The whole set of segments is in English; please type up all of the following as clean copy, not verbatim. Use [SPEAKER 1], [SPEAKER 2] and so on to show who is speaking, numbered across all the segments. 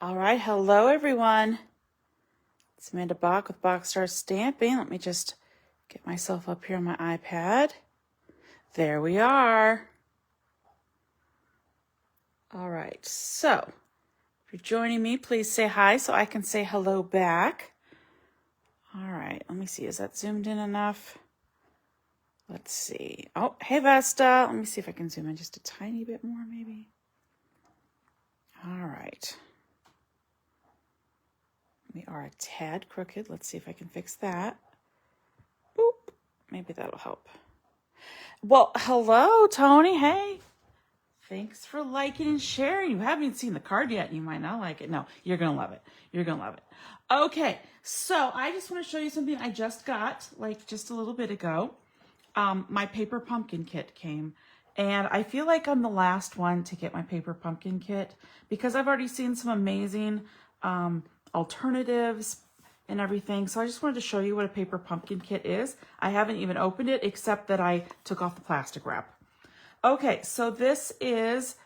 [SPEAKER 1] All right, hello everyone. It's Amanda Bach with Boxstar Stamping. Let me just get myself up here on my iPad. There we are. All right, so if you're joining me, please say hi so I can say hello back. All right, let me see, is that zoomed in enough? Let's see. Oh, hey Vesta. Let me see if I can zoom in just a tiny bit more maybe. All right. We are a tad crooked. Let's see if I can fix that. Boop. Maybe that'll help. Well, hello, Tony. Hey. Thanks for liking and sharing. You haven't seen the card yet. You might not like it. No, you're going to love it. You're going to love it. Okay, so I just want to show you something I just got, like just a little bit ago. My paper pumpkin kit came. And I feel like I'm the last one to get my paper pumpkin kit because I've already seen some amazing alternatives and everything. So I just wanted to show you what a paper pumpkin kit is. I haven't even opened it except that I took off the plastic wrap. Okay, so this is,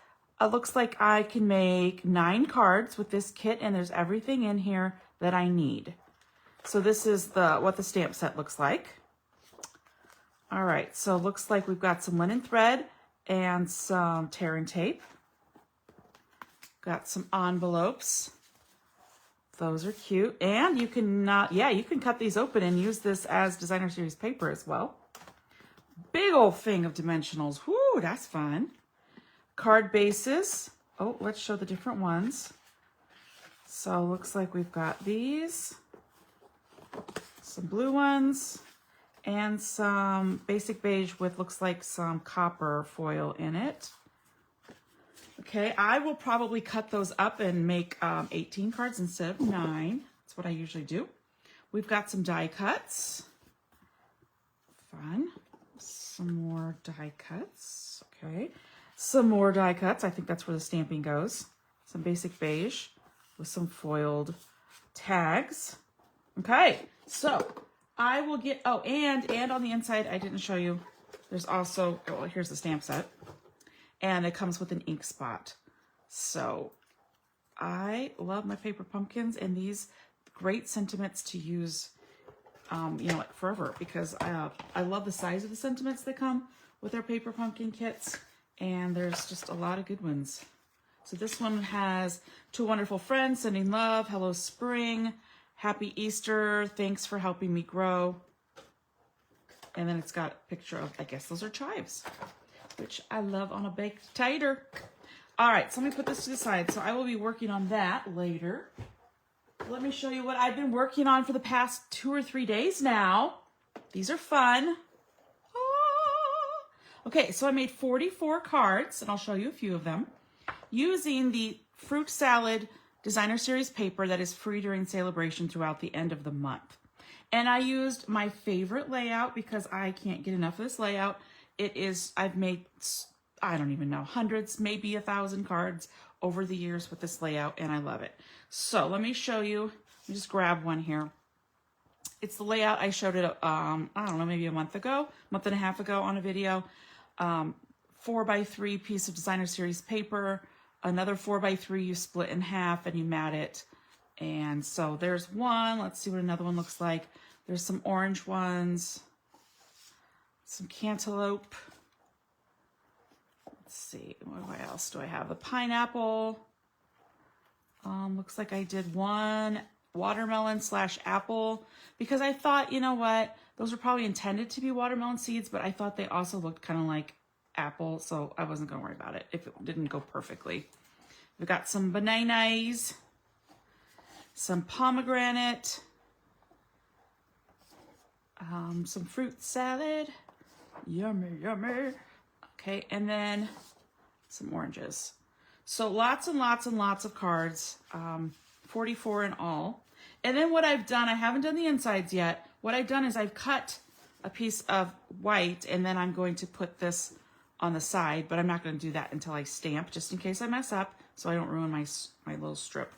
[SPEAKER 1] looks like I can make 9 cards with this kit and there's everything in here that I need. So this is what the stamp set looks like. All right, so it looks like we've got some linen thread and some tear and tape. Got some envelopes. Those are cute. And you can, you can cut these open and use this as designer series paper as well. Big old thing of dimensionals. Whoo, that's fun. Card bases. Oh, let's show the different ones. So looks like we've got these. Some blue ones. And some basic beige with looks like some copper foil in it. Okay, I will probably cut those up and make 18 cards instead of 9. That's what I usually do. We've got some die cuts. Fun. Some more die cuts. Okay. Some more die cuts. I think that's where the stamping goes. Some basic beige with some foiled tags. Okay, so I will get, and on the inside, I didn't show you, there's also, here's the stamp set. And it comes with an ink spot. So I love my paper pumpkins and these great sentiments to use, like forever because I love the size of the sentiments that come with our paper pumpkin kits. And there's just a lot of good ones. So this one has "To a Wonderful Friend, sending love, hello spring, happy Easter, thanks for helping me grow." And then it's got a picture of, I guess those are chives, which I love on a baked tater. All right, so let me put this to the side. So I will be working on that later. Let me show you what I've been working on for the past 2 or 3 days now. These are fun. Okay, so I made 44 cards, and I'll show you a few of them, using the Fruit Salad Designer Series paper that is free during celebration throughout the end of the month. And I used my favorite layout because I can't get enough of this layout. It is, I've made, I don't even know, hundreds, maybe 1,000 cards over the years with this layout, and I love it. So let me show you, let me just grab one here. It's the layout I showed it, I don't know, maybe a month and a half ago on a video. 4x3 piece of designer series paper, another 4x3 you split in half and you mat it. And so there's one, let's see what another one looks like. There's some orange ones. Some cantaloupe. Let's see, what else do I have? The pineapple. Looks like I did one watermelon / apple because I thought, you know what, those were probably intended to be watermelon seeds, but I thought they also looked kind of like apple, so I wasn't going to worry about it if it didn't go perfectly. We've got some bananas, some pomegranate, some fruit salad. Yummy, yummy. Okay, and then some oranges. So lots and lots and lots of cards, 44 in all. And then what I've done, I haven't done the insides yet. What I've done is I've cut a piece of white and then I'm going to put this on the side, but I'm not going to do that until I stamp just in case I mess up so I don't ruin my little strip.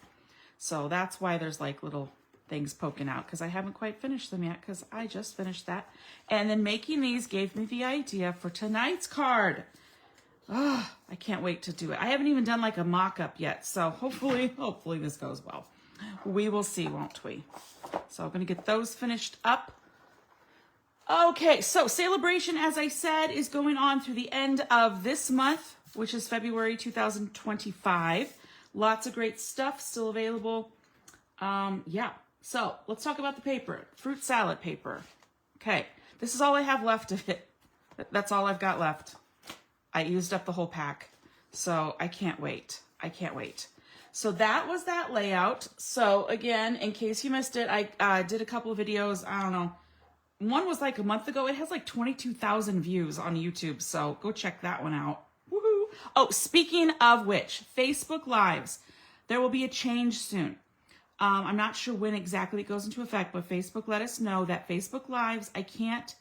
[SPEAKER 1] So that's why there's like little things poking out because I haven't quite finished them yet because I just finished that. And then making these gave me the idea for tonight's card. I can't wait to do it. I haven't even done like a mock-up yet, so hopefully this goes well. We will see, won't we? So I'm going to get those finished up. Okay, so Celebration, as I said, is going on through the end of this month, which is February 2025. Lots of great stuff still available. Yeah, so let's talk about the paper. Fruit salad paper. Okay, this is all I have left of it. That's all I've got left. I used up the whole pack, so I can't wait. I can't wait. So that was that layout. So again, in case you missed it, I did a couple of videos. I don't know. One was like a month ago. It has like 22,000 views on YouTube, so go check that one out. Woohoo! Oh, speaking of which, Facebook Lives. There will be a change soon. I'm not sure when exactly it goes into effect, but Facebook let us know that Facebook Lives, I can't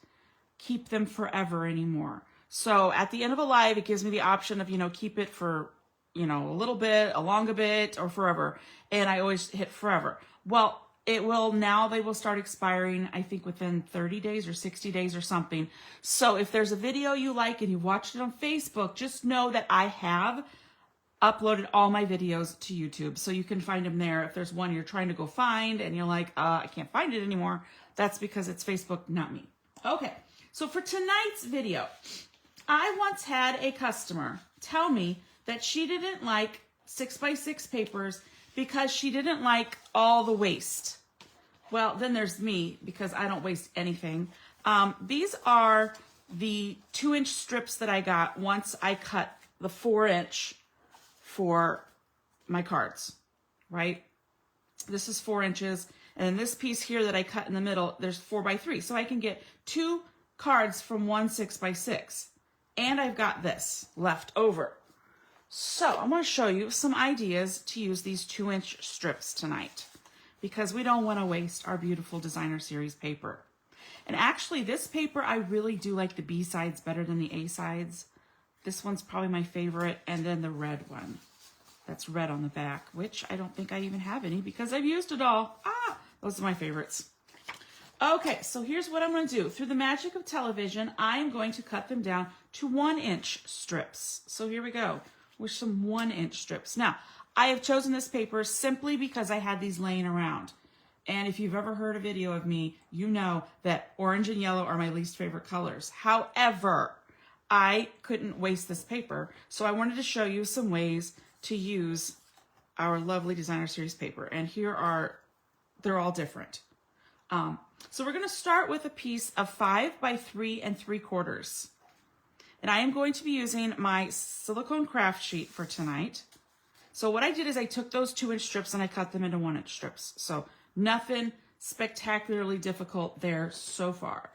[SPEAKER 1] keep them forever anymore. So at the end of a live, it gives me the option of, keep it for, a little bit, a longer bit, or forever. And I always hit forever. Well, they will start expiring, I think, within 30 days or 60 days or something. So if there's a video you like and you watched it on Facebook, just know that I have uploaded all my videos to YouTube. So you can find them there. If there's one you're trying to go find and you're like, I can't find it anymore, that's because it's Facebook, not me. Okay, so for tonight's video, I once had a customer tell me that she didn't like 6x6 papers because she didn't like all the waste. Well, then there's me, because I don't waste anything. These are the 2-inch strips that I got once I cut the 4-inch for my cards, right? This is 4 inches, and this piece here that I cut in the middle, there's 4x3. So I can get 2 cards from one 6x6. And I've got this left over. So I'm going to show you some ideas to use these 2-inch strips tonight, because we don't want to waste our beautiful designer series paper. And actually, this paper, I really do like the B sides better than the A sides. This one's probably my favorite, and then the red one. That's red on the back, which I don't think I even have any because I've used it all. Those are my favorites. Okay, so here's what I'm going to do. Through the magic of television, I am going to cut them down to 1-inch strips. So here we go with some 1-inch strips. Now, I have chosen this paper simply because I had these laying around. And if you've ever heard a video of me, you know that orange and yellow are my least favorite colors. However, I couldn't waste this paper, so I wanted to show you some ways to use our lovely designer series paper. And they're all different. So we're going to start with a piece of 5 by 3 3/4. And I am going to be using my silicone craft sheet for tonight. So what I did is I took those 2-inch strips and I cut them into 1-inch strips. So nothing spectacularly difficult there so far.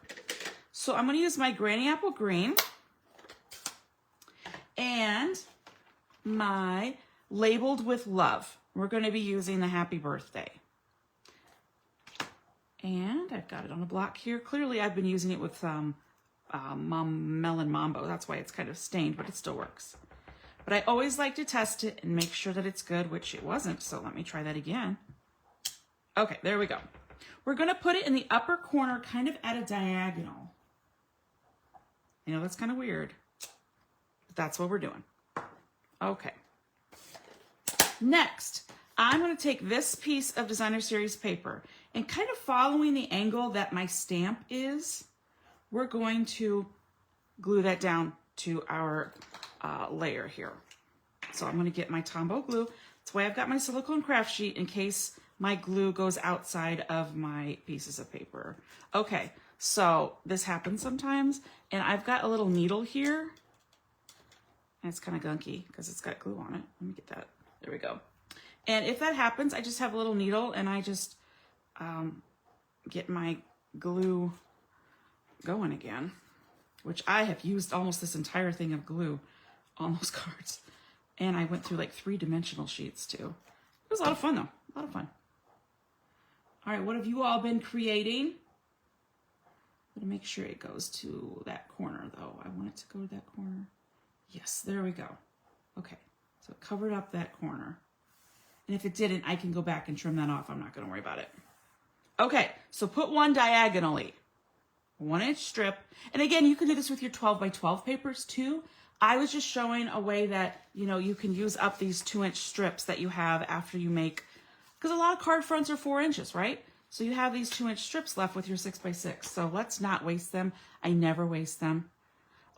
[SPEAKER 1] So I'm going to use my Granny Apple Green and my Labeled with Love. We're going to be using the Happy Birthday. And I've got it on a block here. Clearly I've been using it with Melon Mambo. That's why it's kind of stained, but it still works. But I always like to test it and make sure that it's good, which it wasn't. So let me try that again. Okay, there we go. We're going to put it in the upper corner, kind of at a diagonal. I know that's kind of weird, but that's what we're doing. Okay. Next, I'm going to take this piece of designer series paper and kind of following the angle that my stamp is, we're going to glue that down to our layer here. So I'm going to get my Tombow glue. That's why I've got my silicone craft sheet in case my glue goes outside of my pieces of paper. Okay, so this happens sometimes, and I've got a little needle here, and it's kind of gunky because it's got glue on it. Let me get that. There we go. And if that happens, I just have a little needle, and I just get my glue going again, which I have used almost this entire thing of glue on those cards. And I went through like 3-dimensional sheets too. It was a lot of fun though, a lot of fun. All right, what have you all been creating? I'm gonna make sure it goes to that corner though. I want it to go to that corner. Yes, there we go. Okay, so it covered up that corner. And if it didn't, I can go back and trim that off. I'm not gonna worry about it. Okay, so put one diagonally. 1-inch strip. And again, you can do this with your 12 by 12 papers too. I was just showing a way that, you know, you can use up these 2-inch strips that you have after you make, because a lot of card fronts are 4 inches, right? So you have these 2-inch strips left with your 6x6. So let's not waste them. I never waste them.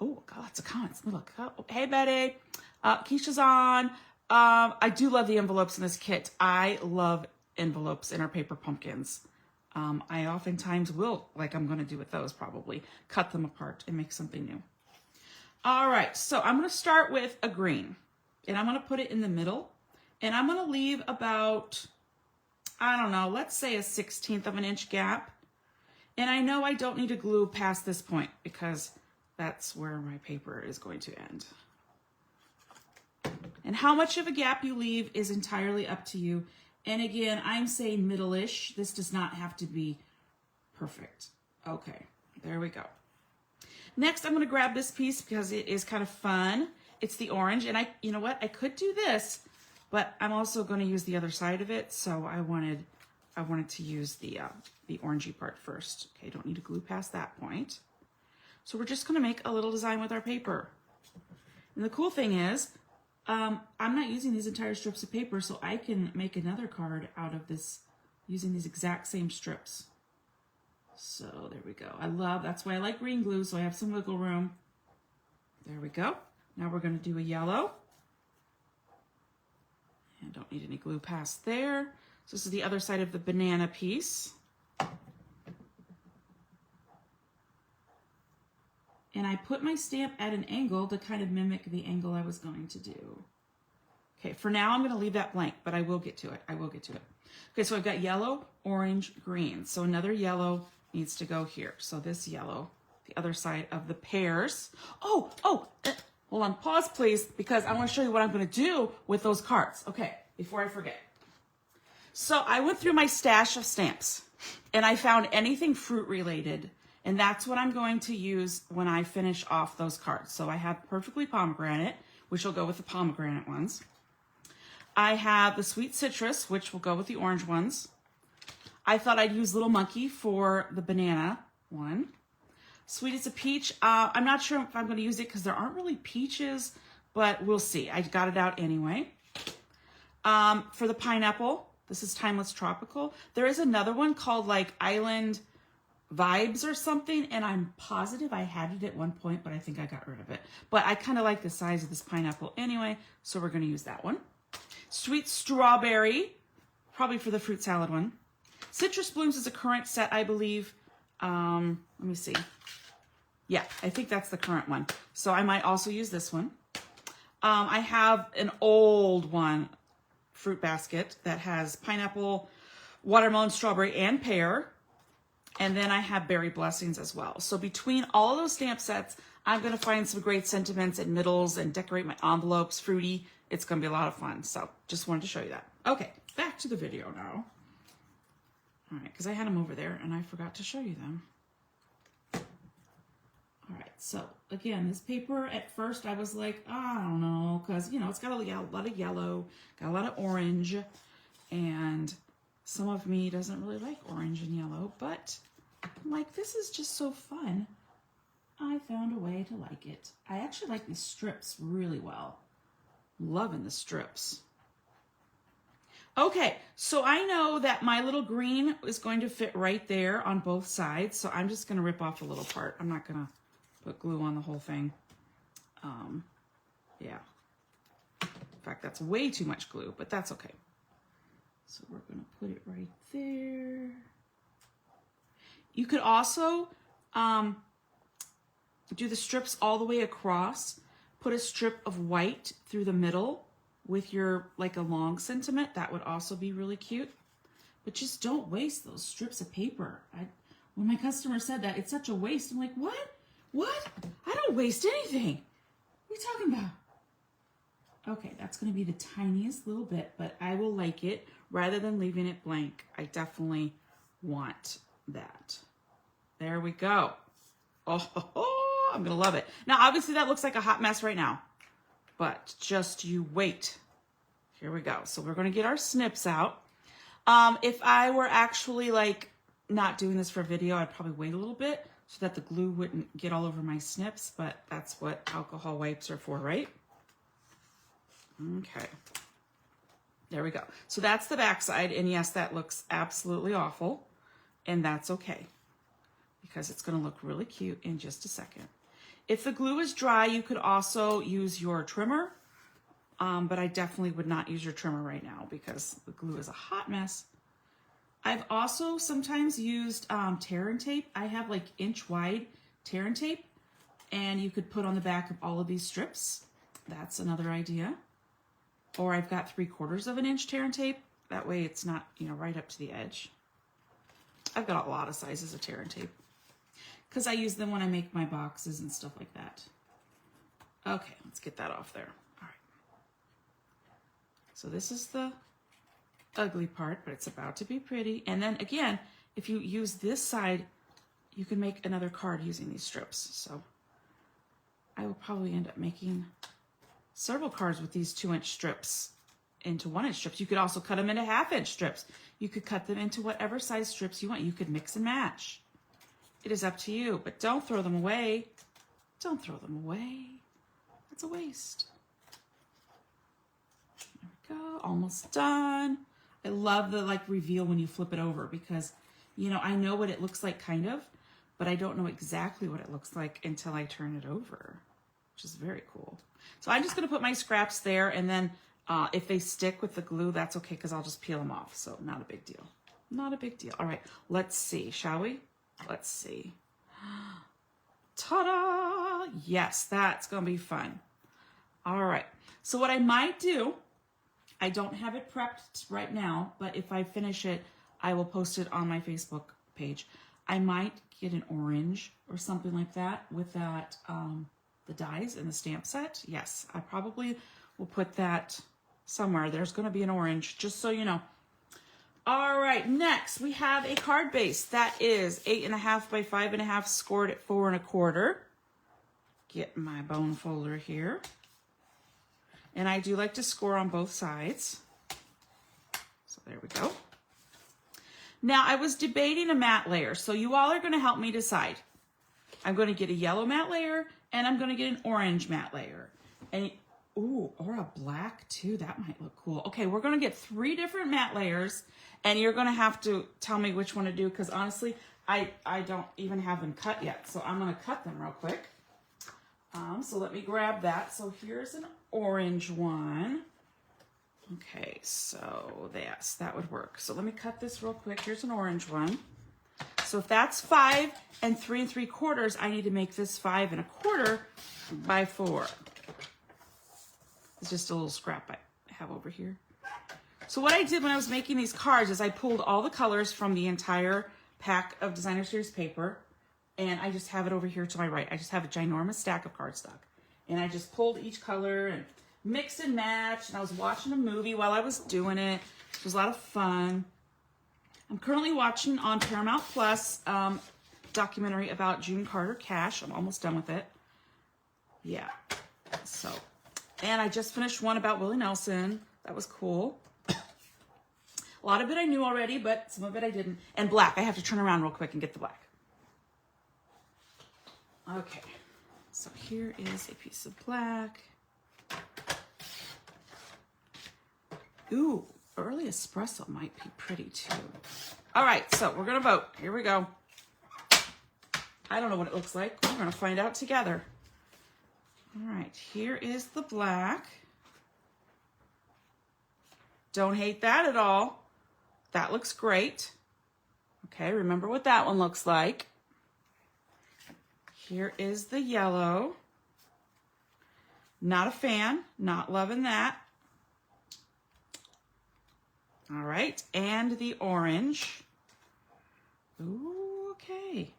[SPEAKER 1] Oh, got lots of comments. Look, oh, hey Betty, Keisha's on. I do love the envelopes in this kit. I love envelopes in our paper pumpkins. I oftentimes will, like I'm going to do with those probably, cut them apart and make something new. All right, so I'm going to start with a green, and I'm going to put it in the middle, and I'm going to leave about, I don't know, let's say a 1/16 of an inch gap. And I know I don't need to glue past this point because that's where my paper is going to end. And how much of a gap you leave is entirely up to you. And again, I'm saying middle-ish. This does not have to be perfect. Okay, there we go. Next, I'm going to grab this piece because it is kind of fun. It's the orange, and you know what? I could do this, but I'm also going to use the other side of it. So I wanted to use the orangey part first. Okay, don't need to glue past that point. So we're just going to make a little design with our paper. And the cool thing is, I'm not using these entire strips of paper, so I can make another card out of this using these exact same strips. So there we go. That's why I like green glue, so I have some wiggle room. There we go. Now we're going to do a yellow. And don't need any glue past there. So this is the other side of the banana piece. And I put my stamp at an angle to kind of mimic the angle I was going to do. Okay, for now I'm going to leave that blank, but I will get to it. Okay, so I've got yellow, orange, green. So another yellow needs to go here. So this yellow, the other side of the pears. Hold on, pause please, because I want to show you what I'm going to do with those cards. Okay, before I forget. So I went through my stash of stamps and I found anything fruit related, and that's what I'm going to use when I finish off those cards. So I have Perfectly Pomegranate, which will go with the pomegranate ones. I have the Sweet Citrus, which will go with the orange ones. I thought I'd use Little Monkey for the banana one. Sweet as a Peach. I'm not sure if I'm going to use it because there aren't really peaches, but we'll see. I got it out anyway. For the pineapple, this is Timeless Tropical. There is another one called like Island Vibes or something, and I'm positive I had it at one point, but I think I got rid of it. But I kind of like the size of this pineapple anyway, so we're going to use that one. Sweet Strawberry, probably for the fruit salad one. Citrus Blooms is a current set, I believe. Let me see. Yeah, I think that's the current one. So I might also use this one. I have an old one, fruit basket, that has pineapple, watermelon, strawberry, and pear. And then I have Berry Blessings as well. So between all of those stamp sets, I'm going to find some great sentiments and middles and decorate my envelopes fruity. It's going to be a lot of fun. So just wanted to show you that. Okay, back to the video now. All right, because I had them over there and I forgot to show you them. All right, so again, this paper at first I was like, oh, I don't know, because, you know, it's got a lot of yellow, got a lot of orange, and some of me doesn't really like orange and yellow, but I'm like, this is just so fun. I found a way to like it. I actually like these strips really well. Loving the strips. Okay, so I know that my little green is going to fit right there on both sides, so I'm just going to rip off a little part. I'm not going to put glue on the whole thing. Yeah. In fact, that's way too much glue, but that's okay. So we're going to put it right there. You could also do the strips all the way across. Put a strip of white through the middle with your, like a long sentiment. That would also be really cute. But just don't waste those strips of paper. When my customer said that, it's such a waste. I'm like, what? What? I don't waste anything. What are you talking about? Okay, that's going to be the tiniest little bit, but I will like it rather than leaving it blank. I definitely want that. There we go. Oh, I'm going to love it. Now, obviously, that looks like a hot mess right now, but just you wait. Here we go. So we're going to get our snips out. If I were actually like not doing this for video, I'd probably wait a little bit. so that the glue wouldn't get all over my snips, but that's what alcohol wipes are for, right? Okay. There we go. So that's the back side, and yes, that looks absolutely awful, and that's okay, because it's going to look really cute in just a second. If the glue is dry, you could also use your trimmer, but I definitely would not use your trimmer right now because the glue is a hot mess. I've also sometimes used tear and tape. I have like inch wide tear and tape, and you could put on the back of all of these strips. That's another idea. Or I've got 3/4 of an inch tear and tape. That way it's not, you know, right up to the edge. I've got a lot of sizes of tear and tape because I use them when I make my boxes and stuff like that. Okay, let's get that off there. All right. So this is the ugly part, but it's about to be pretty. And then again, if you use this side, you can make another card using these strips. So I will probably end up making several cards with these 2-inch strips into 1-inch strips. You could also cut them into 1/2-inch strips. You could cut them into whatever size strips you want. You could mix and match. It is up to you, but don't throw them away. Don't throw them away. That's a waste. There we go, almost done. I love the like reveal when you flip it over because, you know, I know what it looks like kind of, but I don't know exactly what it looks like until I turn it over, which is very cool. So I'm just going to put my scraps there, and then if they stick with the glue, that's okay because I'll just peel them off. So not a big deal. Not a big deal. All right, let's see, shall we? Let's see. Ta-da! Yes, that's going to be fun. All right, so what I might do, I don't have it prepped right now, but if I finish it, I will post it on my Facebook page. I might get an orange or something like that with that, the dies in the stamp set. Yes, I probably will put that somewhere. There's going to be an orange, just so you know. All right, next we have a card base that is 8.5 by 5.5, scored at 4 1/4. Get my bone folder here. And I do like to score on both sides. So there we go. Now I was debating a matte layer, so you all are going to help me decide. I'm going to get a yellow matte layer, and I'm going to get an orange matte layer. And ooh, or a black too. That might look cool. Okay, we're going to get 3 different matte layers, and you're going to have to tell me which one to do because honestly, I don't even have them cut yet. So I'm going to cut them real quick. So let me grab that. So here's an orange one. Okay, so yes, that would work. So let me cut this real quick. Here's an orange one. So if that's 5 and 3 3/4, I need to make this 5 1/4 by 4. It's just a little scrap I have over here. So what I did when I was making these cards is I pulled all the colors from the entire pack of Designer Series paper, and I just have it over here to my right. I just have a ginormous stack of cardstock. And I just pulled each color and mixed and matched, and I was watching a movie while I was doing it. It was a lot of fun. I'm currently watching on Paramount Plus documentary about June Carter Cash. I'm almost done with it. Yeah. So, and I just finished one about Willie Nelson. That was cool. A lot of it I knew already, but some of it I didn't. And black. I have to turn around real quick and get the black. Okay. So here is a piece of black. Ooh, early espresso might be pretty too. All right, so we're gonna vote. Here we go. I don't know what it looks like. We're gonna find out together. All right, here is the black. Don't hate that at all. That looks great. Okay, remember what that one looks like. Here is the yellow. Not a fan, not loving that. All right, and the orange. Ooh, okay.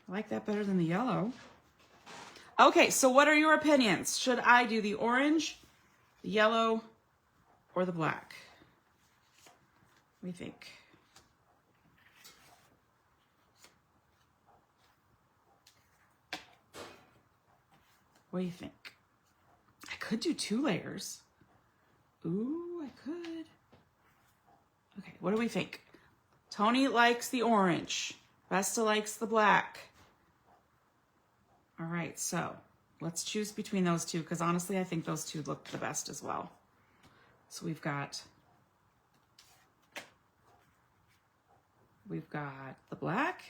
[SPEAKER 1] I like that better than the yellow. Okay, so what are your opinions? Should I do the orange, the yellow, or the black? What do you think? What do you think? I could do 2 layers. Ooh, I could. Okay, what do we think? Tony likes the orange. Vesta likes the black. All right, so let's choose between those two because honestly, I think those two look the best as well. So we've got the black.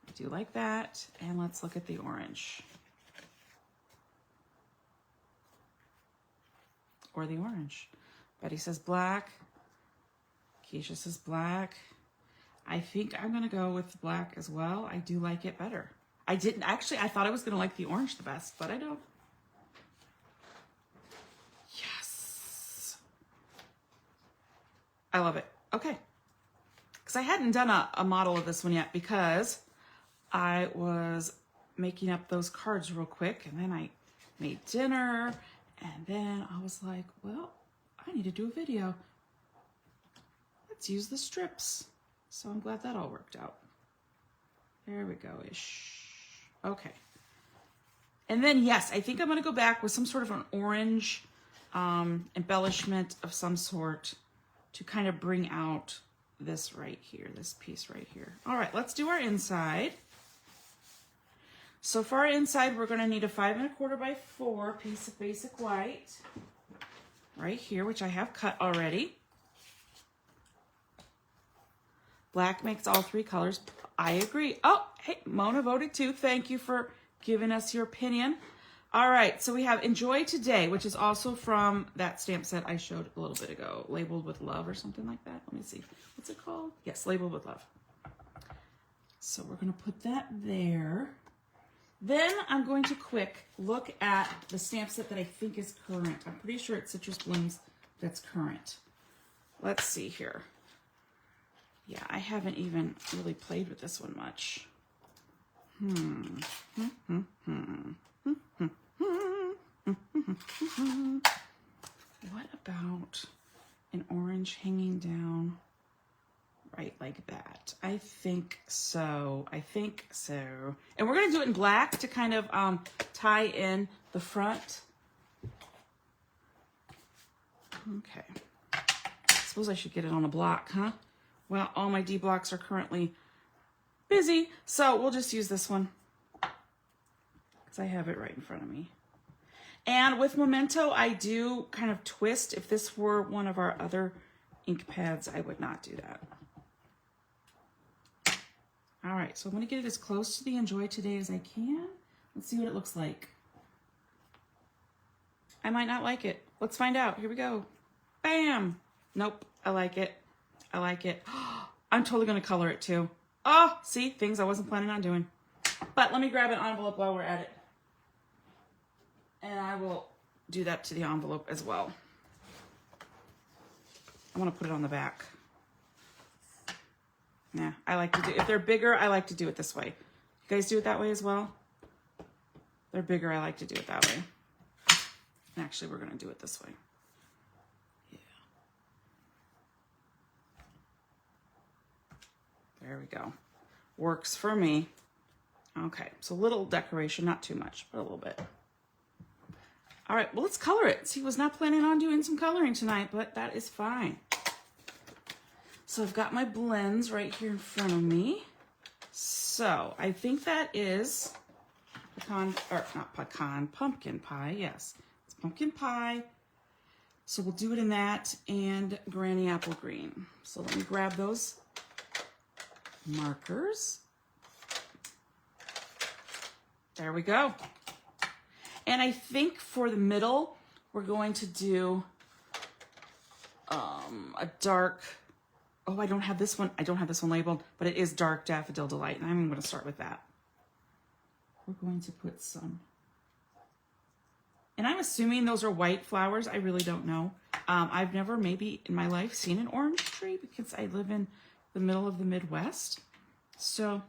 [SPEAKER 1] I do like that. And let's look at the orange. Or the orange. Betty says black. Keisha says black. I think I'm gonna go with black as well. I do like it better. I thought I was gonna like the orange the best, but I don't. Yes. I love it. Okay. Because I hadn't done a model of this one yet because I was making up those cards real quick and then I made dinner and then I was like, well, I need to do a video. Let's use the strips. So I'm glad that all worked out. There we go-ish. Okay. And then, yes, I think I'm going to go back with some sort of an orange embellishment of some sort to kind of bring out this right here, this piece right here. All right, let's do our inside. So for our inside, we're going to need a 5 1/4 by 4 piece of basic white right here, which I have cut already. Black makes all 3 colors. I agree. Oh, hey, Mona voted too. Thank you for giving us your opinion. All right, so we have Enjoy Today, which is also from that stamp set I showed a little bit ago, Labeled with Love or something like that. Let me see. What's it called? Yes, Labeled with Love. So we're going to put that there. Then I'm going to quick look at the stamp set that I think is current. I'm pretty sure it's Citrus Blooms that's current. Let's see here. Yeah, I haven't even really played with this one much. What about an orange hanging down right like that? I think so. I think so. And we're going to do it in black to kind of tie in the front. Okay. I suppose I should get it on a block, huh? Well, all my D blocks are currently busy, so we'll just use this one because I have it right in front of me. And with Memento, I do kind of twist. If this were one of our other ink pads, I would not do that. All right, so I'm going to get it as close to the Enjoy Today as I can. Let's see what it looks like. I might not like it. Let's find out. Here we go. Bam! Nope, I like it. I like it. I'm totally going to color it too. Oh, see, things I wasn't planning on doing. But let me grab an envelope while we're at it. And I will do that to the envelope as well. I want to put it on the back. Yeah, I like to do, if they're bigger, I like to do it this way. You guys do it that way as well? They're bigger, I like to do it that way. And actually, we're going to do it this way. There we go. Works for me. Okay, so a little decoration, not too much, but a little bit. All right, well, let's color it. See, was not planning on doing some coloring tonight, but that is fine. So I've got my blends right here in front of me. So I think that is pumpkin pie, yes. It's pumpkin pie. So we'll do it in that and Granny Apple Green. So let me grab those markers. There we go. And I think for the middle, we're going to do a dark, oh, I don't have this one labeled, but it is Dark Daffodil Delight, and I'm going to start with that. We're going to put some, and I'm assuming those are white flowers. I really don't know. I've never maybe in my life seen an orange tree because I live in the middle of the Midwest. So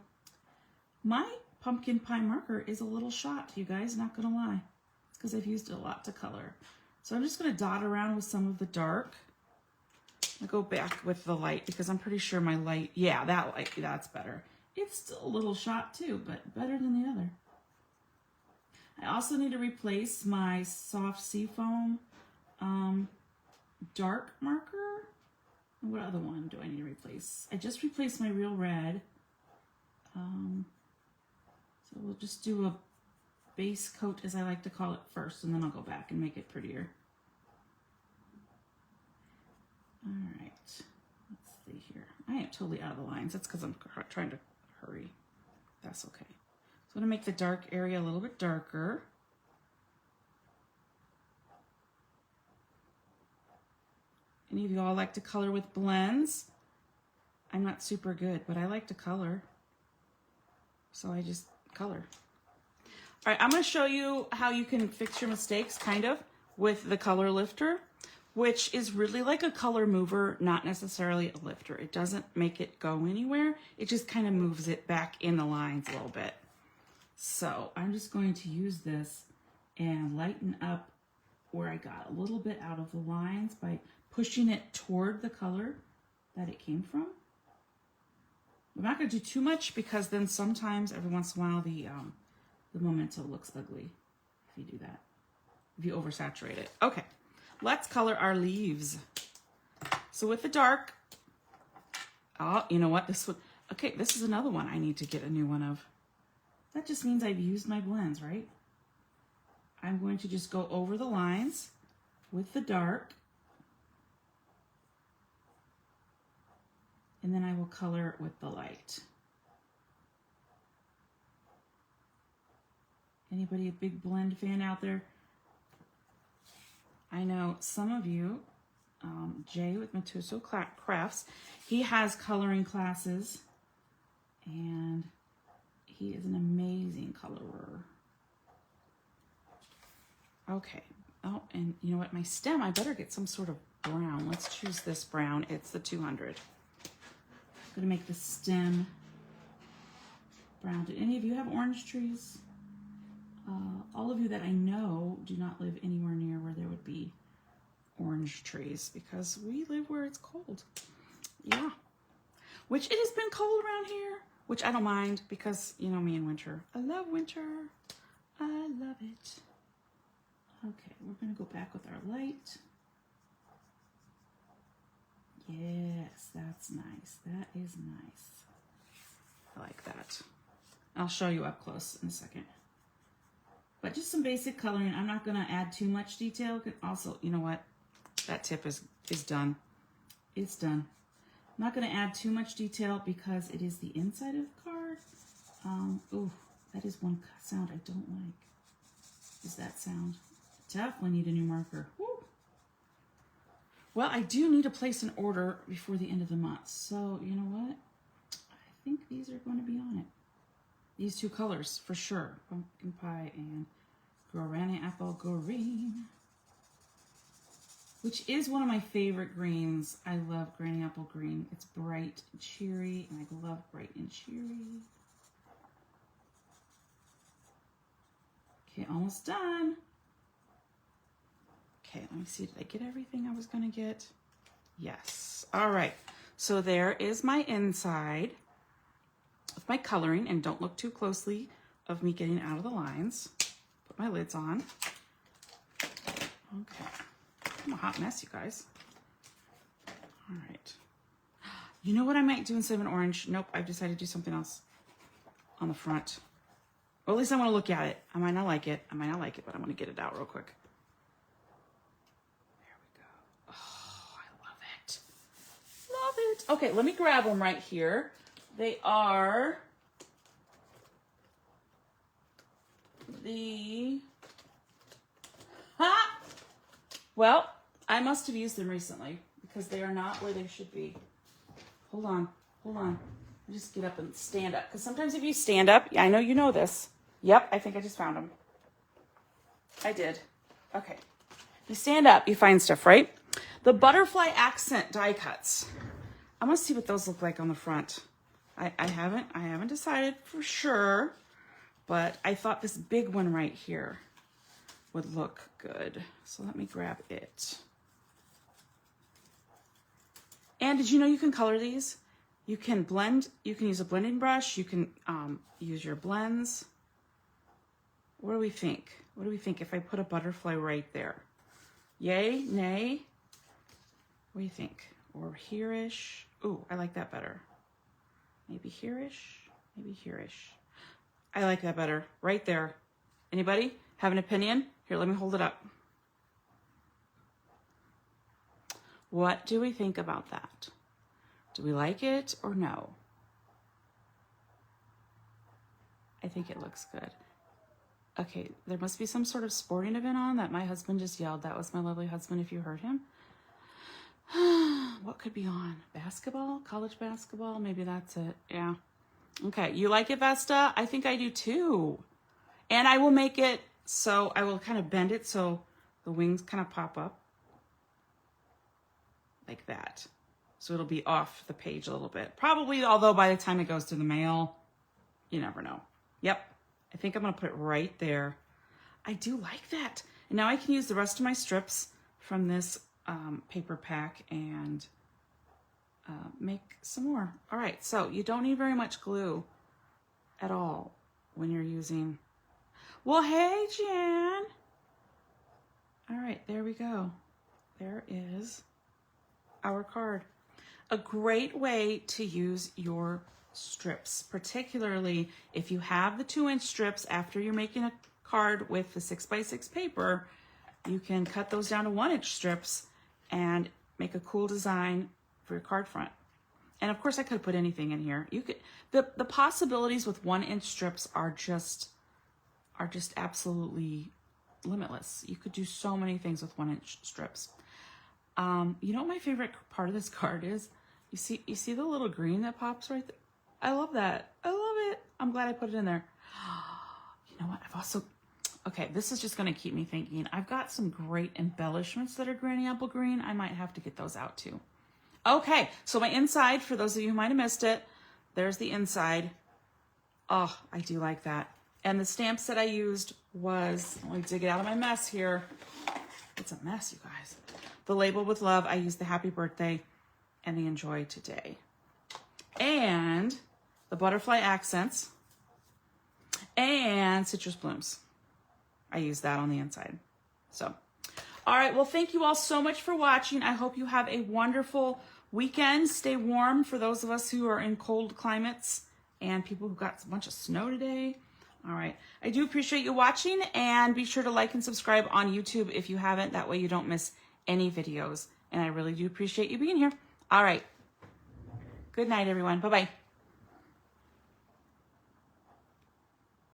[SPEAKER 1] my pumpkin pie marker is a little shot, you guys, not gonna lie. It's because I've used it a lot to color. So I'm just gonna dot around with some of the dark. I'll go back with the light because I'm pretty sure my light, yeah, that light, that's better. It's still a little shot too, but better than the other. I also need to replace my soft seafoam dark marker. What other one do I need to replace? I just replaced my Real Red. So we'll just do a base coat, as I like to call it, first, and then I'll go back and make it prettier. All right, let's see here. I am totally out of the lines. That's because I'm trying to hurry. That's okay. So I'm gonna make the dark area a little bit darker. Any of you all like to color with blends? I'm not super good, but I like to color. So I just color. All right, I'm gonna show you how you can fix your mistakes, kind of, with the color lifter, which is really like a color mover, not necessarily a lifter. It doesn't make it go anywhere. It just kind of moves it back in the lines a little bit. So I'm just going to use this and lighten up where I got a little bit out of the lines by pushing it toward the color that it came from. I'm not going to do too much because then sometimes, every once in a while, the memento looks ugly if you do that, if you oversaturate it. Okay, let's color our leaves. So with the dark, oh, you know what? This one, okay, this is another one I need to get a new one of. That just means I've used my blends, right? I'm going to just go over the lines with the dark, and then I will color with the light. Anybody a big blend fan out there? I know some of you, Jay with Matuso Crafts, he has coloring classes, and he is an amazing colorer. Okay. Oh, and you know what? My stem, I better get some sort of brown. Let's choose this brown. It's the 200. I'm gonna make the stem brown. Do any of you have orange trees? All of you that I know do not live anywhere near where there would be orange trees because we live where it's cold. Yeah. Which it has been cold around here, which I don't mind because you know me in winter. I love winter. I love it. Okay, we're gonna go back with our light. Yes, that's nice. That is nice. I like that. I'll show you up close in a second. But just some basic coloring. I'm not going to add too much detail. Also, you know what? That tip is done. It's done. I'm not going to add too much detail because it is the inside of the card. Oh, that is one sound I don't like. Is that sound? Definitely need a new marker. Woo. Well, I do need to place an order before the end of the month. So, you know what? I think these are going to be on it. These two colors, for sure. Pumpkin pie and Guarani apple green. Which is one of my favorite greens. I love Granny apple green. It's bright and cheery, and I love bright and cheery. Okay, almost done. Okay, let me see. Did I get everything I was going to get? Yes. All right. So there is my inside of my coloring, and don't look too closely of me getting out of the lines. Put my lids on. Okay. I'm a hot mess, you guys. All right. You know what I might do instead of an orange? Nope, I've decided to do something else on the front. Well, at least I want to look at it. I might not like it. I might not like it, but I'm going to get it out real quick. There we go. Oh, I love it. Love it. Okay, let me grab them right here. They are the... Ha! Well, I must have used them recently because they are not where they should be. Hold on. Hold on. I just get up and stand up. Because sometimes if you stand up, I know you know this. Yep, I think I just found them. I did. Okay. You stand up, you find stuff, right? The butterfly accent die cuts. I'm going to see what those look like on the front. I haven't decided for sure, but I thought this big one right here would look good. So let me grab it. And did you know you can color these? You can blend, you can use a blending brush, you can use your blends. What do we think? What do we think if I put a butterfly right there? Yay, nay? What do you think? Or here-ish? Ooh, I like that better. Maybe here-ish? Maybe here-ish. I like that better. Right there. Anybody have an opinion? Here, let me hold it up. What do we think about that? Do we like it or no? I think it looks good. Okay, there must be some sort of sporting event on that my husband just yelled. That was my lovely husband, if you heard him. What could be on? Basketball? College basketball? Maybe that's it. Yeah. Okay, you like it, Vesta? I think I do too. And I will make it so I will kind of bend it so the wings kind of pop up like that. So it'll be off the page a little bit. Probably, although by the time it goes to the mail, you never know. Yep, I think I'm gonna put it right there. I do like that. And now I can use the rest of my strips from this paper pack and make some more. All right, so you don't need very much glue at all when you're using. Well, hey, Jan. All right, there we go. There is our card. A great way to use your strips, particularly if you have the 2-inch strips after you're making a card with the 6x6 paper, you can cut those down to 1-inch strips and make a cool design for your card front. And of course I could put anything in here. You could, the possibilities with 1-inch strips are just absolutely limitless. You could do so many things with 1-inch strips. You know what my favorite part of this card is? You see the little green that pops right there? I love that. I love it. I'm glad I put it in there. You know what? I've also, okay, this is just going to keep me thinking. I've got some great embellishments that are granny apple green. I might have to get those out too. Okay, so my inside, for those of you who might have missed it, there's the inside. Oh, I do like that. And the stamps that I used was, let me dig it out of my mess here. It's a mess, you guys. The label with love, I used the happy birthday and the enjoy today. And the butterfly accents and citrus blooms. I used that on the inside. So, all right, well, thank you all so much for watching. I hope you have a wonderful weekend. Stay warm for those of us who are in cold climates and people who got a bunch of snow today. All right, I do appreciate you watching, and be sure to like and subscribe on YouTube if you haven't. That way you don't miss any videos, and I really do appreciate you being here. All right, good night, everyone. Bye-bye.